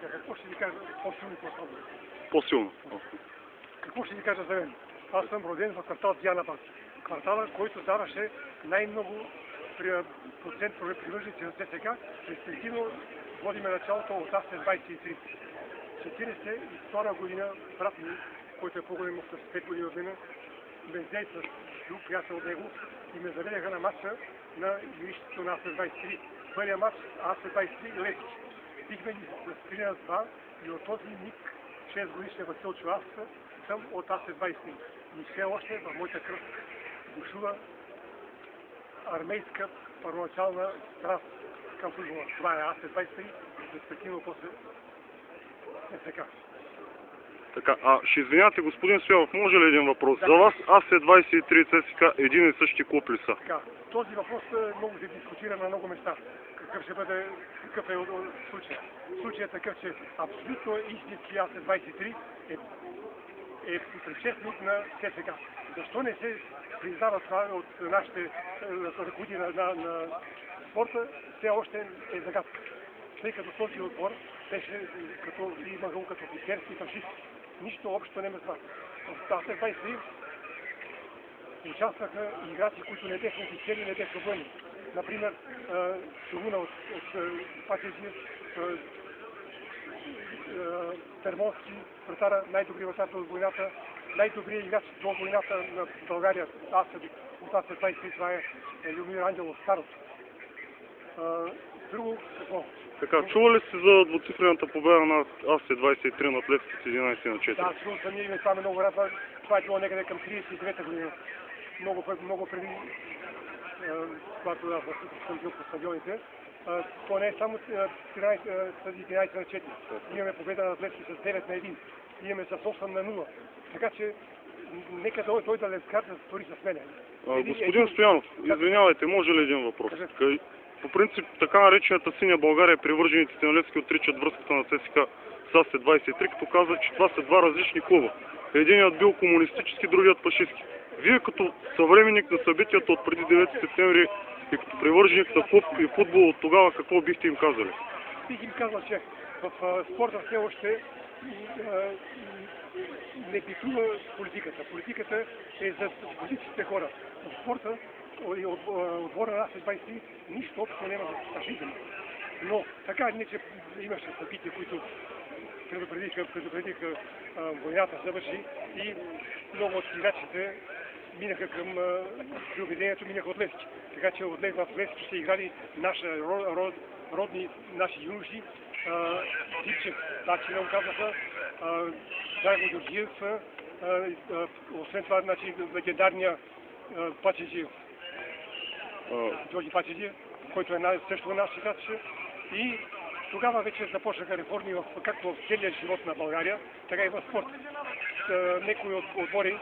Така, какво ще ви кажа по-силно и по-слабо? По-силно. Какво ще ви кажа за мен? Аз съм роден в квартал Дианабад. Квартала, който даваше най-много процент привърженици на ЦСК, респективно водиме началото от АС-23. 42 година брат ми, който е по-голям с 5 години от мен, бездей с друг приятел от него и ме заведеха на матча на юрището на АС-23. Първият матч АС-23 Левски. Бихме ги с 3 на 2 и от този миг 6 годишния Василчо аз съм от АС-23. И все още в моята кръв бушува армейска първоначална страст към футбола. Това е АС-23, респективно после СК. Така, ще извинявате, господин Стоянов, може ли един въпрос? Да. За вас АС-23 ЦСК един и същи клуб ли са? Така, този въпрос много се дискутира на много места. Какъв ще бъде, какъв е случай? Случай е такъв, че абсолютно истински АС-23 е предшественик на ЦСК. Защо не се признава това от нашите ръководители на спорта, все още е загадка. Тъй като този отбор беше имал като офицерски фашист. Нищо общо не това. В АС-23 участваха играчи, които не бяха офицери, не бяха военни. Например, Шугуна от Пачеджи, Термонски, вратара, най-добрият вратар от войната, най-добрият играч до войната на България. Аз от АС-23, това е Любомир Ангелов, старото. Друго, какво? Така, чува ли сте за двуцифрената победа на АС-23 над Левски с 11 на 4? Да, чул съм и това ме много радва. Това е било някъде към 39-та година. Много преди, когато аз съм бил по стадионите. То не е само 11 на 4. Имаме победа над Левски с 9 на 1. Имаме с 8 на 0. Така че, нека той да левскар да стори с мене. Господин Стоянов, извинявайте, може ли един въпрос? По принцип, така наречената Синя България, привържениците на Левски отричат връзката на ЦСК с АС-23, като казват, че това са два различни клуба. Единият бил комунистически, другият фашистски. Вие като съвременник на събитията от преди 9 септември и като привърженик на клуб и футбол от тогава, какво бихте им казали? Бих им казал, че в спорта все още не битува политиката. Политиката е за политическите хора. В спорта отбора на АС-23 нищо общо няма за фашизъм. Но така не, че имаше събития, които предупредиха войната завърши и много от играчите минаха към обединението, минаха от Левски. Така че от Левски се играли наши родни, наши юноши, Дипчев, Дачина го казаха, Драго Георгиев, освен това, значи, легендарния Пачеджиев, Джорджи Пачеджиев, който е също наш играч. И тогава вече започнаха реформи както в целия живот на България, така и в спорт. Некои отбори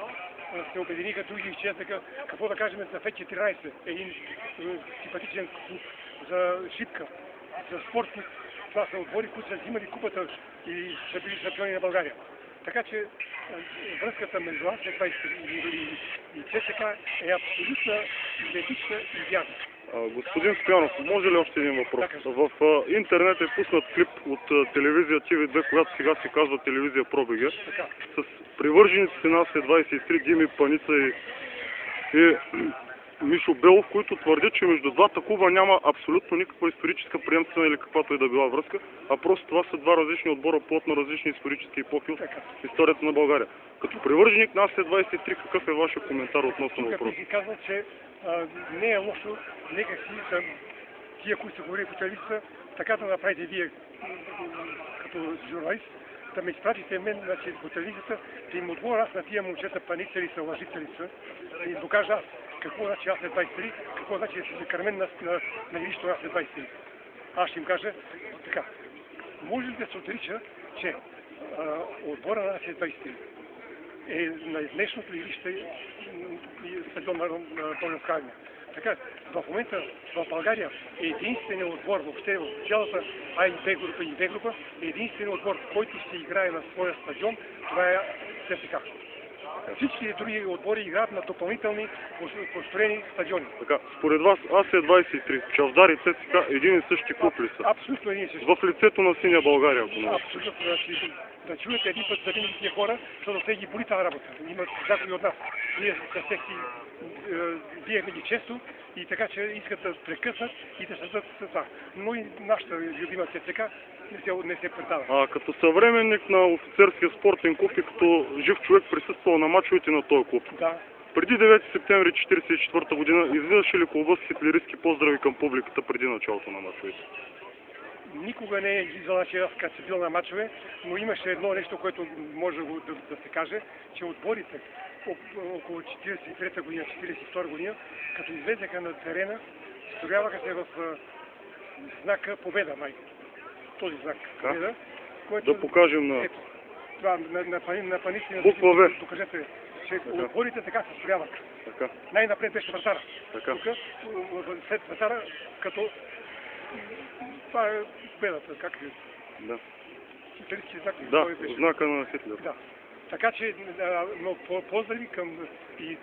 се обединиха, други изчезнаха. Какво да кажем за Ф-14, един симпатичен клуб за Шипка, за спортник. Това са отбори, които са взимали купата и са били шампиони на България. Така че връзката между АС-23 и ЦСК е абсолютно идентична и вярна. Господин Стоянов, може ли още един въпрос? В интернет е пуснат клип от телевизия TV2, която сега се казва телевизия ProBG, с привържениците на АС-23 Дими Паница и Мишо Белов, които твърдят, че между двата клуба няма абсолютно никаква историческа приемствена или каквато и да била връзка, а просто това са два различни отбора, плотно различни исторически епохи от историята на България. Като привърженик на АС-23, какъв е вашия коментар относно въпроса? Бих казал, че не е лошо, нека си тия, които се говори по телевизията, така да направите вие като журналист, да ме изпратите мен по телевизията, да им отговоря аз на тия момчета, паница ли са, лъжители са, да им докажа аз какво значи АС-23, какво значи да си закърмен на игрището на АС-23. Аз ще им кажа така. Може ли да се отрича, че отбора на АС-23 е на днешното игрище и стадион на Българска армия. Така, в момента в България е единственият отбор въобще в цялата А и Б група и Б група, е единственият отбор, който се играе на своя стадион, това е ЦСКА. Всички други отбори играят на допълнителни построени стадиони. Така, според вас АС-23, Чавдар и ЦСКА един и същи клуб ли са? Абсолютно един и същи. В лицето на Синя България, ако не. Абсолютно. Да чуете един път за винаги тия хора, защото те ги боли тази работа. Имат някои от нас. Ние с тях биехме ги често и така, че искат да прекъснат и да създадат това. Но и нашата любима ЦСКА не се предава. Като съвременник на офицерския спортен клуб и като жив човек присъствал на мачовете на този клуб. Да. Преди 9 септември 1944 година излизаше ли клуба с хитлеристки поздрави към публиката преди началото на мачовете? Никога не е излизала, че аз като бил на мачове, но имаше едно нещо, което може да се каже, че отборите около 43-та година, 42 година, като излезеха на терена, строяваха се в знака Победа, май. Този знак Победа, който... Да покажем на... Ето, това на паници... Буква В. Докажете, че отборите така се строяват. Така. Най-напред беше вратара. Така. Тук, след вратара, като... Това е победата, как е? Да. Хитлеристки знак. Да, знака на Хитлер. Да. Така че, но поздрави към... И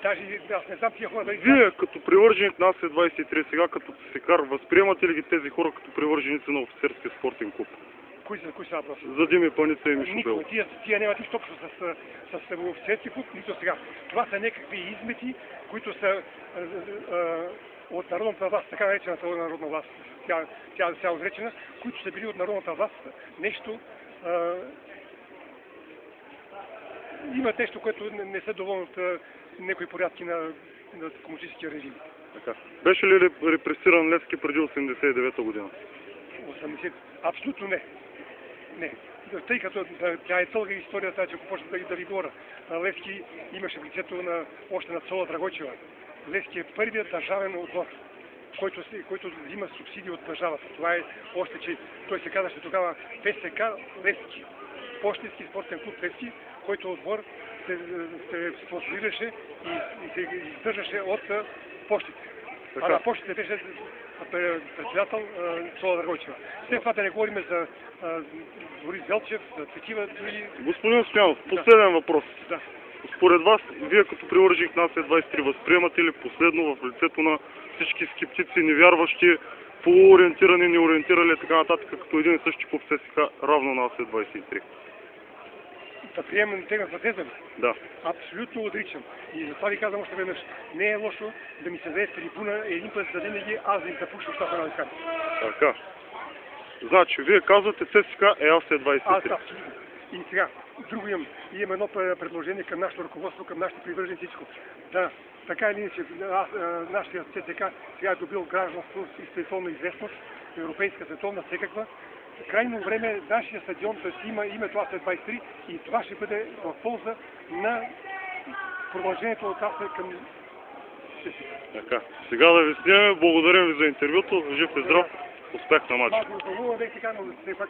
даже аз не знам тия хора да... Вие като привърженик на АС-23 сега, като ЦСКА, възприемате ли ги тези хора като привърженици на офицерския спортен клуб? Кои са въпроси? За Дими Паница и Мишо Белов. Никога. Тия нямат нищо общо с офицерски клуб, нито сега. Това са някакви измети, които са от народната власт, така наречената народна власт. Тя е отречена, които са били от народната власт. Нещо... Имат нещо, което не са доволни от някои порядки на комунистическия режим. Така. Беше ли репресиран Левски преди 89-та година? 80? Абсолютно не. Не. Тъй като тя е дълга историята, че ако почна да ви говоря. Левски имаше в лицето още на Цола Драгойчева. Левски е първият държавен отбор, който взима субсидии от държавата. Това е още, че той се казваше тогава ПСК Левски. Пощенски спортен клуб Левски, който отбор се спонсорираше и се издържаше от пощите. А на пощите беше председател Цола Драгойчева. След това да не говорим за Борис Велчев, за такива други... Господин Смянов, последен въпрос. Да. Според вас, вие като привърженик на АС-23, възприемате ли последно в лицето на всички скептици, невярващи, полуориентирани, неориентирали и така нататък, като един и същи клуб ЦСКА равно на АС-23? Да приемем тегната теза? Да. Абсолютно отричам. И затова ви казвам още веднъж. Не е лошо да ми се даде трибуна един път за винаги, аз да им запуша устата на деката. Така. Значи, вие казвате ЦСКА е АС-23. Аз абсолютно. И сега, друго имам едно предложение към нашето ръководство, към нашите привърженици всичко. Да, така или иначе, нашия ЦСКА сега е добил гражданство и световна известност, европейска, световна, всекаква. Крайно време нашия стадион да си има името АС-23 и това ще бъде в полза на продължението от АС към ЦСКА. Така. Сега да ви снимаме. Благодарим ви за интервюто. Жив и здрав. Успех на матча. Малко вълнувам, така, но все пак